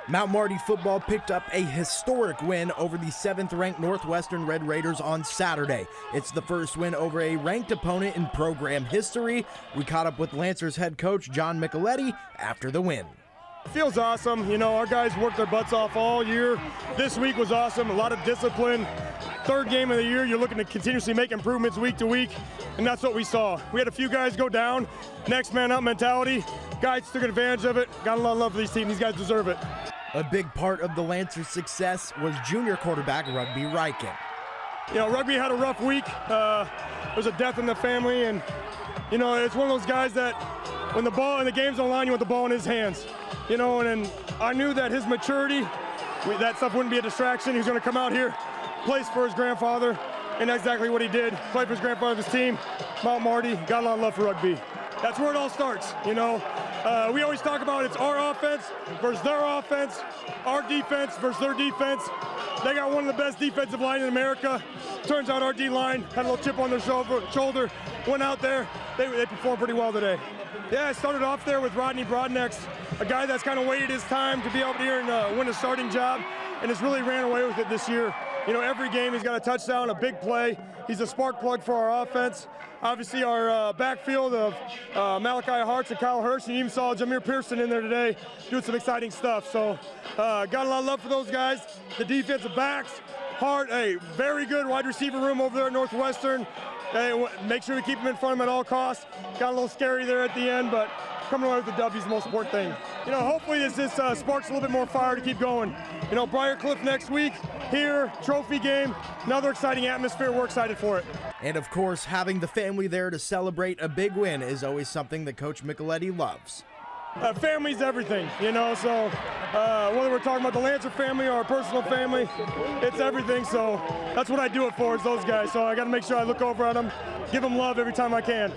Mount Marty football picked up a historic win over the 7th-ranked Northwestern Red Raiders on Saturday. It's the first win over a ranked opponent in program history. We caught up with Lancers head coach John Micheletti after the win. Feels awesome. You know, our guys worked their butts off all year. This week was awesome. A lot of discipline. Third game of the year, you're looking to continuously make improvements week to week, and that's what we saw. We had a few guys go down. Next man up mentality. Guys took advantage of it. Got a lot of love for these teams. These guys deserve it. A big part of the Lancers' success was junior quarterback Rugby Ryken. You know, Rugby had a rough week. There was a death in the family, and you know, it's one of those guys that when the ball and the game's on the line, you want the ball in his hands. You know, and I knew that his maturity, that stuff wouldn't be a distraction. He was going to come out here, play for his grandfather, and that's exactly what he did. Play for his grandfather's team, Mount Marty. Got a lot of love for rugby. That's where it all starts, you know. We always talk about it's our offense versus their offense, our defense versus their defense. They got one of the best defensive lines in America. Turns out our D-line had a little chip on their shoulder, went out there. They performed pretty well today. Yeah, I started off there with Rodney Broadnex, a guy that's kind of waited his time to be able to here and win a starting job, and has really ran away with it this year. You know, every game he's got a touchdown, a big play. He's a spark plug for our offense. Obviously, our backfield of Malachi Hartz and Kyle Hirsch, and you even saw Jameer Pearson in there today doing some exciting stuff. So, got a lot of love for those guys. The defensive backs, Hart, a very good wide receiver room over there at Northwestern. Make sure we keep them in front of them at all costs. Got a little scary there at the end, but coming away with the W is the most important thing. You know, hopefully this sparks a little bit more fire to keep going. You know, Briarcliff next week, here, trophy game, another exciting atmosphere. We're excited for it. And of course, having the family there to celebrate a big win is always something that Coach Micheletti loves. Family's everything, you know, so whether we're talking about the Lancer family or our personal family, it's everything, so that's what I do it for, is those guys. So I got to make sure I look over at them, give them love every time I can.